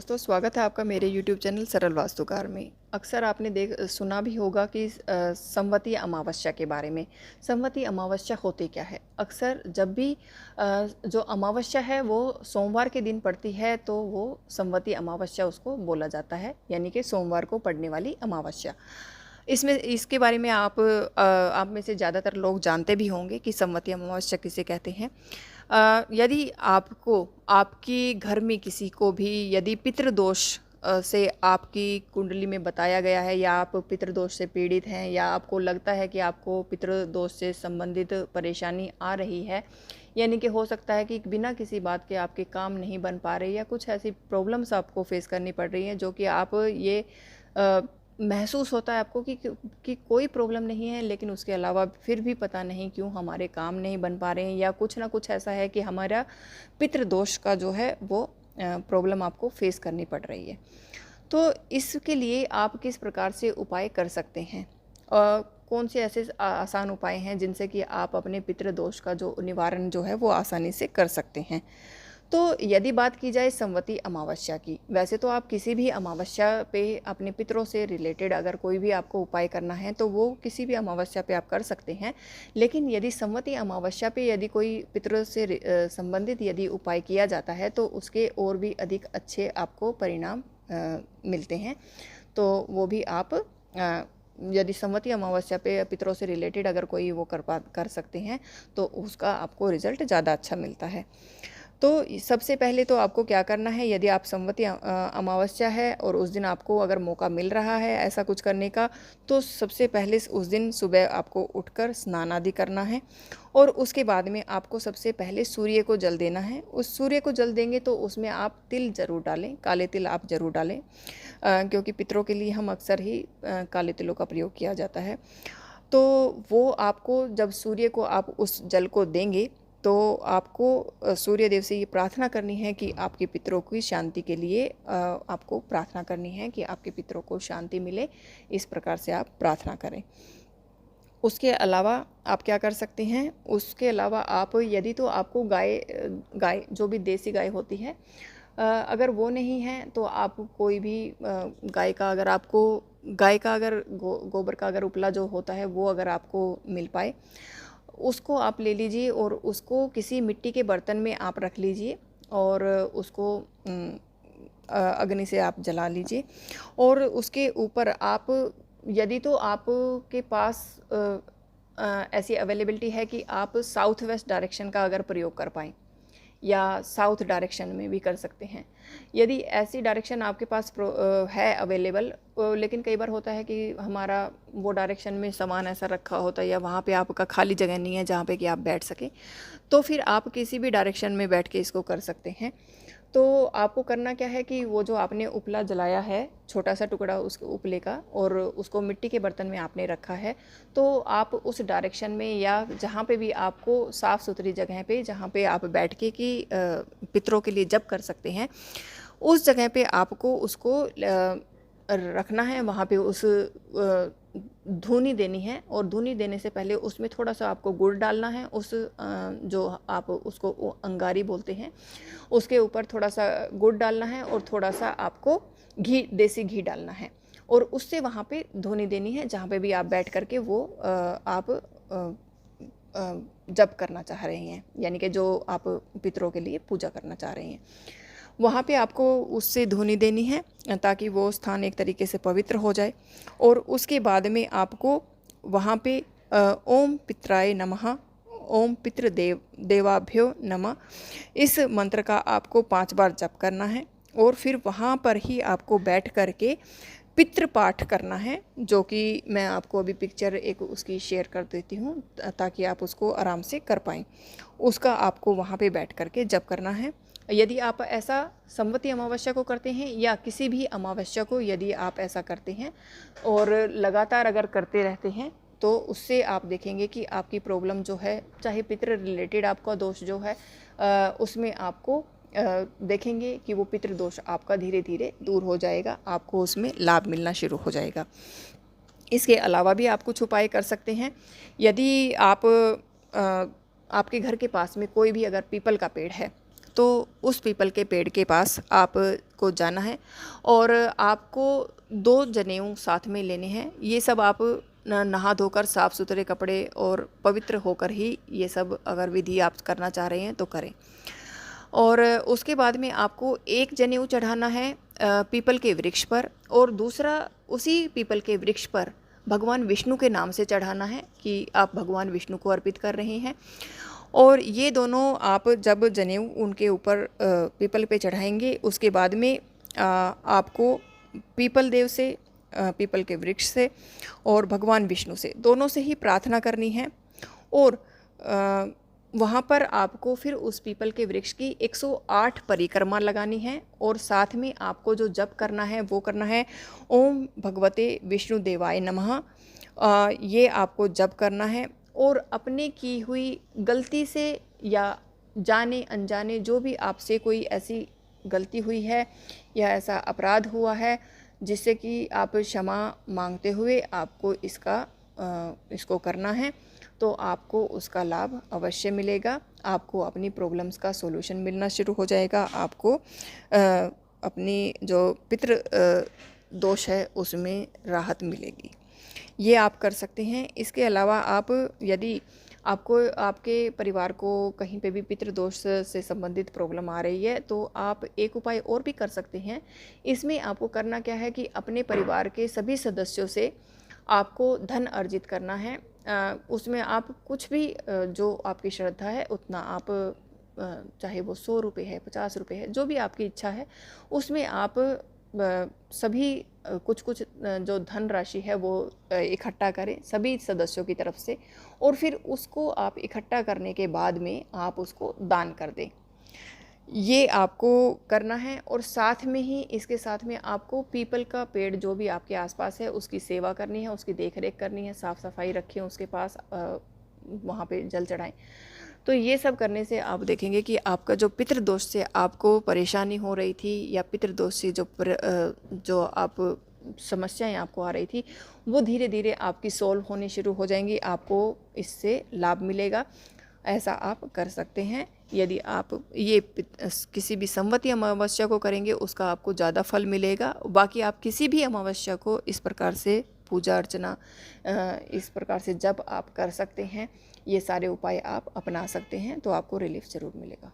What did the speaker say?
दोस्तों, स्वागत है आपका मेरे YouTube चैनल सरल वास्तुकार में। अक्सर आपने सुना भी होगा कि संवती अमावस्या के बारे में। संवती अमावस्या होती क्या है? अक्सर जब भी जो अमावस्या है वो सोमवार के दिन पड़ती है तो वो संवती अमावस्या उसको बोला जाता है, यानी कि सोमवार को पड़ने वाली अमावस्या। इसके बारे में आप में से ज़्यादातर लोग जानते भी होंगे कि संवती अमावस्या किसे कहते हैं। यदि आपको आपकी घर में किसी को भी यदि पितृदोष से आपकी कुंडली में बताया गया है, या आप पितृदोष से पीड़ित हैं, या आपको लगता है कि आपको पितृदोष से संबंधित परेशानी आ रही है, यानी कि हो सकता है कि बिना किसी बात के आपके काम नहीं बन पा रहे, या कुछ ऐसी प्रॉब्लम्स आपको फेस करनी पड़ रही हैं जो कि आप ये महसूस होता है आपको कि कोई प्रॉब्लम नहीं है, लेकिन उसके अलावा फिर भी पता नहीं क्यों हमारे काम नहीं बन पा रहे हैं, या कुछ ना कुछ ऐसा है कि हमारा पितृदोष का जो है वो प्रॉब्लम आपको फेस करनी पड़ रही है। तो इसके लिए आप किस प्रकार से उपाय कर सकते हैं? कौन से ऐसे आसान उपाय हैं जिनसे कि आप अपने पितृदोष का जो निवारण जो है वो आसानी से कर सकते हैं? तो यदि बात की जाए संवती अमावस्या की, वैसे तो आप किसी भी अमावस्या पे अपने पितरों से रिलेटेड अगर कोई भी आपको उपाय करना है तो वो किसी भी अमावस्या पे आप कर सकते हैं। लेकिन यदि संवती अमावस्या पे यदि कोई पितरों से संबंधित यदि उपाय किया जाता है तो उसके और भी अधिक अच्छे आपको परिणाम मिलते हैं। तो वो भी आप यदि संवती अमावस्या पे पितरों से रिलेटेड अगर कोई वो कर सकते हैं तो उसका आपको रिज़ल्ट ज़्यादा अच्छा मिलता है। तो सबसे पहले तो आपको क्या करना है, यदि आप संवती अमावस्या है और उस दिन आपको अगर मौका मिल रहा है ऐसा कुछ करने का, तो सबसे पहले उस दिन सुबह आपको उठकर स्नान आदि करना है, और उसके बाद में आपको सबसे पहले सूर्य को जल देना है। उस सूर्य को जल देंगे तो उसमें आप तिल ज़रूर डालें, काले तिल आप ज़रूर डालें, क्योंकि पितरों के लिए हम अक्सर ही काले तिलों का प्रयोग किया जाता है। तो वो आपको जब सूर्य को आप उस जल को देंगे तो आपको सूर्य देव से ये प्रार्थना करनी है कि आपके पितरों की शांति के लिए आपको प्रार्थना करनी है कि आपके पितरों को शांति मिले। इस प्रकार से आप प्रार्थना करें। उसके अलावा आप क्या कर सकते हैं, उसके अलावा आप यदि तो आपको गाय जो भी देसी गाय होती है, अगर वो नहीं है तो आप कोई भी गाय का अगर गोबर का अगर उपला जो होता है वो अगर आपको मिल पाए, उसको आप ले लीजिए और उसको किसी मिट्टी के बर्तन में आप रख लीजिए और उसको अग्नि से आप जला लीजिए। और उसके ऊपर आप, यदि तो आपके पास ऐसी अवेलेबिलिटी है कि आप साउथ वेस्ट डायरेक्शन का अगर प्रयोग कर पाएँ, या साउथ डायरेक्शन में भी कर सकते हैं। यदि ऐसी डायरेक्शन आपके पास है अवेलेबल, लेकिन कई बार होता है कि हमारा वो डायरेक्शन में सामान ऐसा रखा होता है या वहाँ पे आपका खाली जगह नहीं है जहाँ पे कि आप बैठ सकें, तो फिर आप किसी भी डायरेक्शन में बैठ के इसको कर सकते हैं। तो आपको करना क्या है कि वो जो आपने उपला जलाया है, छोटा सा टुकड़ा उस उपले का, और उसको मिट्टी के बर्तन में आपने रखा है, तो आप उस डायरेक्शन में या जहाँ पे भी आपको साफ़ सुथरी जगह पे जहाँ पे आप बैठ के कि पितरों के लिए जप कर सकते हैं, उस जगह पे आपको उसको रखना है। वहाँ पे उस धूनी देनी है, और धूनी देने से पहले उसमें थोड़ा सा आपको गुड़ डालना है। जो आप उसको अंगारी बोलते हैं, उसके ऊपर थोड़ा सा गुड़ डालना है और थोड़ा सा आपको घी, देसी घी डालना है, और उससे वहाँ पे धूनी देनी है जहाँ पे भी आप बैठ करके वो आप जप करना चाह रहे हैं, यानी कि जो आप पितरों के लिए पूजा करना चाह रहे हैं, वहाँ पे आपको उससे धुनी देनी है ताकि वो स्थान एक तरीके से पवित्र हो जाए। और उसके बाद में आपको वहाँ पे ओम पित्राय नमः, ओम देवाभ्यो नमः, इस मंत्र का आपको 5 बार जप करना है, और फिर वहाँ पर ही आपको बैठ कर के पितृ पाठ करना है, जो कि मैं आपको अभी पिक्चर एक उसकी शेयर कर देती हूँ ताकि आप उसको आराम से कर पाएँ। उसका आपको वहाँ पे बैठ कर के जप करना है। यदि आप ऐसा संवती अमावस्या को करते हैं या किसी भी अमावस्या को यदि आप ऐसा करते हैं और लगातार अगर करते रहते हैं, तो उससे आप देखेंगे कि आपकी प्रॉब्लम जो है, चाहे पितृ रिलेटेड आपका दोष जो है, उसमें आपको देखेंगे कि वो पितृदोष आपका धीरे धीरे दूर हो जाएगा, आपको उसमें लाभ मिलना शुरू हो जाएगा। इसके अलावा भी आप कुछ उपाय कर सकते हैं। यदि आप आपके घर के पास में कोई भी अगर पीपल का पेड़ है, तो तो उस पीपल के पेड़ के पास आपको जाना है और आपको 2 जनेऊ साथ में लेने हैं। ये सब आप नहा धोकर साफ़ सुथरे कपड़े और पवित्र होकर ही ये सब अगर विधि आप करना चाह रहे हैं तो करें। और उसके बाद में आपको एक जनेऊ चढ़ाना है पीपल के वृक्ष पर, और दूसरा उसी पीपल के वृक्ष पर भगवान विष्णु के नाम से चढ़ाना है कि आप भगवान विष्णु को अर्पित कर रहे हैं। और ये दोनों आप जब जनेऊ उनके ऊपर पीपल पे चढ़ाएंगे, उसके बाद में आपको पीपल देव से, पीपल के वृक्ष से और भगवान विष्णु से, दोनों से ही प्रार्थना करनी है। और वहाँ पर आपको फिर उस पीपल के वृक्ष की 108 परिक्रमा लगानी है, और साथ में आपको जो जप करना है वो करना है ओम भगवते विष्णु देवाय नमः। ये आपको जप करना है, और अपने की हुई गलती से या जाने अनजाने जो भी आपसे कोई ऐसी गलती हुई है या ऐसा अपराध हुआ है जिससे कि आप क्षमा मांगते हुए आपको इसको करना है, तो आपको उसका लाभ अवश्य मिलेगा। आपको अपनी प्रॉब्लम्स का सॉल्यूशन मिलना शुरू हो जाएगा। आपको अपनी जो पितृ दोष है उसमें राहत मिलेगी। ये आप कर सकते हैं। इसके अलावा आप यदि आपको आपके परिवार को कहीं पे भी पितृदोष से संबंधित प्रॉब्लम आ रही है, तो आप एक उपाय और भी कर सकते हैं। इसमें आपको करना क्या है कि अपने परिवार के सभी सदस्यों से आपको धन अर्जित करना है। उसमें आप कुछ भी जो आपकी श्रद्धा है उतना आप, चाहे वो 100 रुपये है, 50 रुपये है, जो भी आपकी इच्छा है, उसमें आप सभी कुछ कुछ जो धन राशि है वो इकट्ठा करें सभी सदस्यों की तरफ से, और फिर उसको आप इकट्ठा करने के बाद में आप उसको दान कर दें। ये आपको करना है। और साथ में ही इसके साथ में आपको पीपल का पेड़ जो भी आपके आसपास है उसकी सेवा करनी है, उसकी देख रेख करनी है, साफ़ सफाई रखें उसके पास, वहाँ पे जल चढ़ाएं। तो ये सब करने से आप देखेंगे कि आपका जो पितृदोष से आपको परेशानी हो रही थी या पितृदोष से जो आप समस्याएं आपको आ रही थी, वो धीरे धीरे आपकी सॉल्व होनी शुरू हो जाएंगी। आपको इससे लाभ मिलेगा। ऐसा आप कर सकते हैं। यदि आप ये किसी भी संवती अमावस्या को करेंगे उसका आपको ज़्यादा फल मिलेगा। बाकी आप किसी भी अमावस्या को इस प्रकार से पूजा अर्चना, इस प्रकार से जब आप कर सकते हैं, ये सारे उपाय आप अपना सकते हैं, तो आपको रिलीफ ज़रूर मिलेगा।